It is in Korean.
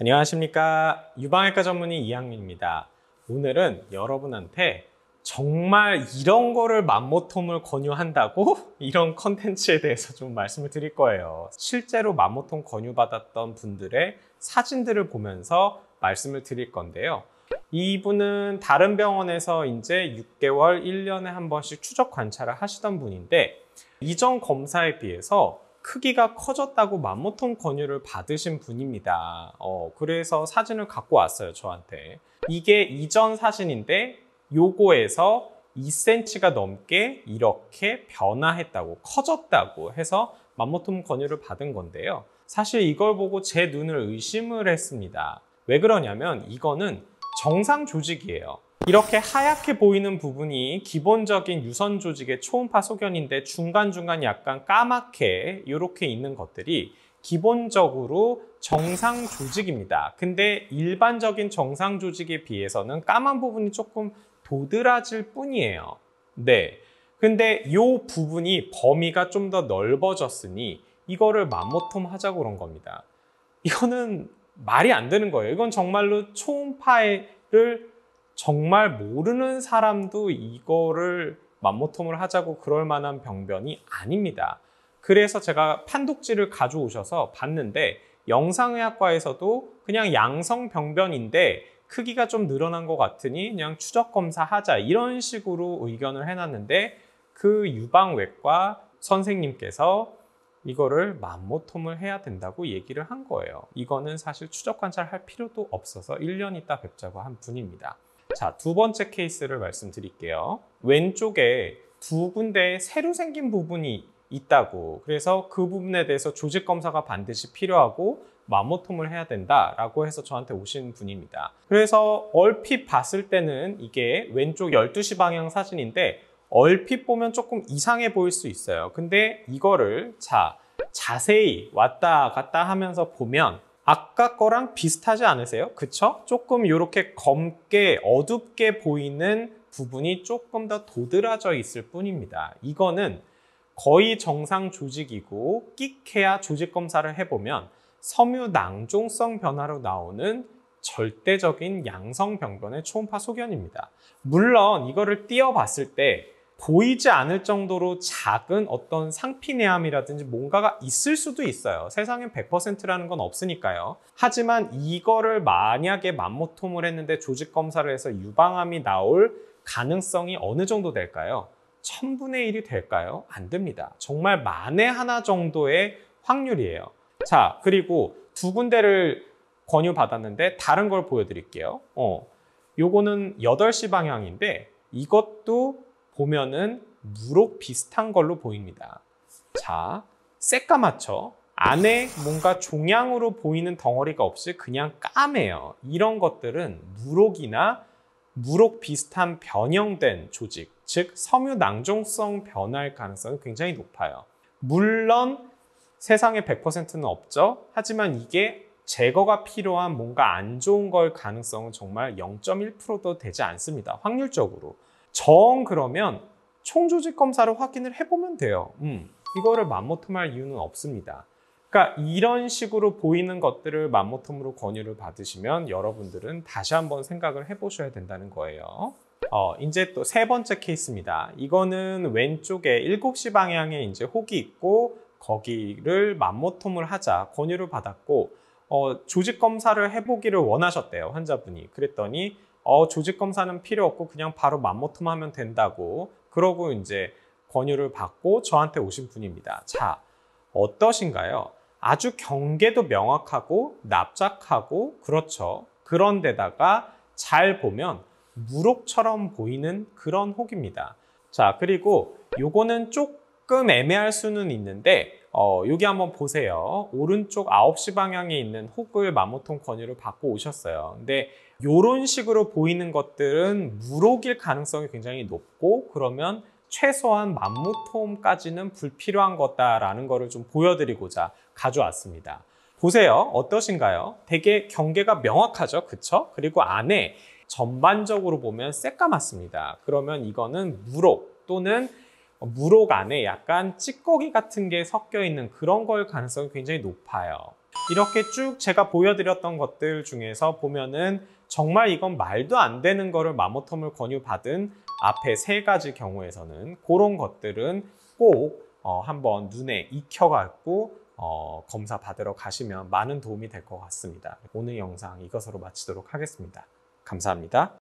안녕하십니까. 유방외과 전문의 이학민입니다. 오늘은 여러분한테 정말 이런 거를 맘모톰을 권유한다고? 이런 컨텐츠에 대해서 좀 말씀을 드릴 거예요. 실제로 맘모톰 권유받았던 분들의 사진들을 보면서 말씀을 드릴 건데요. 이분은 다른 병원에서 이제 6개월, 1년에 한 번씩 추적 관찰을 하시던 분인데 이전 검사에 비해서 크기가 커졌다고 맘모톰 권유를 받으신 분입니다. 그래서 사진을 갖고 왔어요, 저한테. 이게 이전 사진인데 요거에서 2cm가 넘게 이렇게 변화했다고, 커졌다고 해서 맘모톰 권유를 받은 건데요. 사실 이걸 보고 제 눈을 의심을 했습니다. 왜 그러냐면 이거는 정상 조직이에요. 이렇게 하얗게 보이는 부분이 기본적인 유선 조직의 초음파 소견인데 중간중간 약간 까맣게 이렇게 있는 것들이 기본적으로 정상 조직입니다. 근데 일반적인 정상 조직에 비해서는 까만 부분이 조금 도드라질 뿐이에요. 네. 근데 이 부분이 범위가 좀 더 넓어졌으니 이거를 맘모톰 하자고 그런 겁니다. 이거는 말이 안 되는 거예요. 이건 정말로 초음파를 정말 모르는 사람도 이거를 맘모톰을 하자고 그럴 만한 병변이 아닙니다. 그래서 제가 판독지를 가져오셔서 봤는데 영상의학과에서도 그냥 양성 병변인데 크기가 좀 늘어난 것 같으니 그냥 추적 검사하자 이런 식으로 의견을 해놨는데 그 유방외과 선생님께서 이거를 맘모톰을 해야 된다고 얘기를 한 거예요. 이거는 사실 추적 관찰할 필요도 없어서 1년 있다 뵙자고 한 분입니다. 자, 두 번째 케이스를 말씀드릴게요. 왼쪽에 두 군데 새로 생긴 부분이 있다고, 그래서 그 부분에 대해서 조직 검사가 반드시 필요하고 맘모톰을 해야 된다라고 해서 저한테 오신 분입니다. 그래서 얼핏 봤을 때는 이게 왼쪽 12시 방향 사진인데 얼핏 보면 조금 이상해 보일 수 있어요. 근데 이거를 자세히 왔다 갔다 하면서 보면 아까 거랑 비슷하지 않으세요? 그쵸? 조금 이렇게 검게 어둡게 보이는 부분이 조금 더 도드라져 있을 뿐입니다. 이거는 거의 정상 조직이고 끽해야 조직 검사를 해보면 섬유 낭종성 변화로 나오는 절대적인 양성 병변의 초음파 소견입니다. 물론 이거를 띄어봤을 때 보이지 않을 정도로 작은 어떤 상피내암이라든지 뭔가가 있을 수도 있어요. 세상엔 100%라는 건 없으니까요. 하지만 이거를 만약에 맘모톰을 했는데 조직 검사를 해서 유방암이 나올 가능성이 어느 정도 될까요? 1000분의 1이 될까요? 안 됩니다. 정말 만에 하나 정도의 확률이에요. 자, 그리고 두 군데를 권유받았는데 다른 걸 보여드릴게요. 요거는 8시 방향인데 이것도 보면은 무록 비슷한 걸로 보입니다. 자, 새까맣죠? 안에 뭔가 종양으로 보이는 덩어리가 없이 그냥 까매요. 이런 것들은 무록이나 무록 비슷한 변형된 조직, 즉 섬유 낭종성 변화일 가능성이 굉장히 높아요. 물론 세상에 100%는 없죠. 하지만 이게 제거가 필요한 뭔가 안 좋은 걸 가능성은 정말 0.1%도 되지 않습니다. 확률적으로. 그러면 총조직 검사를 확인을 해보면 돼요. 이거를 맘모톰할 이유는 없습니다. 그러니까 이런 식으로 보이는 것들을 맘모톰으로 권유를 받으시면 여러분들은 다시 한번 생각을 해보셔야 된다는 거예요. 이제 또 세 번째 케이스입니다. 이거는 왼쪽에 7시 방향에 이제 혹이 있고 거기를 맘모톰을 하자 권유를 받았고 조직 검사를 해보기를 원하셨대요, 환자분이. 그랬더니 조직 검사는 필요 없고 그냥 바로 맘모톰 하면 된다고 그러고 이제 권유를 받고 저한테 오신 분입니다. 자, 어떠신가요? 아주 경계도 명확하고 납작하고 그렇죠. 그런데다가 잘 보면 무록처럼 보이는 그런 혹입니다. 자, 그리고 요거는 조금 애매할 수는 있는데 여기 한번 보세요. 오른쪽 9시 방향에 있는 혹을 맘모톰 권유를 받고 오셨어요. 근데 이런 식으로 보이는 것들은 무록일 가능성이 굉장히 높고 그러면 최소한 맘모톰까지는 불필요한 거다라는 거를 좀 보여드리고자 가져왔습니다. 보세요. 어떠신가요? 되게 경계가 명확하죠? 그쵸? 그리고 안에 전반적으로 보면 새까맣습니다. 그러면 이거는 무록 또는 무록 안에 약간 찌꺼기 같은 게 섞여 있는 그런 걸 가능성이 굉장히 높아요. 이렇게 쭉 제가 보여드렸던 것들 중에서 보면은 정말 이건 말도 안 되는 거를 마모톰을 권유받은 앞에 3가지 경우에서는 그런 것들은 꼭 한번 눈에 익혀갖고 검사 받으러 가시면 많은 도움이 될 것 같습니다. 오늘 영상 이것으로 마치도록 하겠습니다. 감사합니다.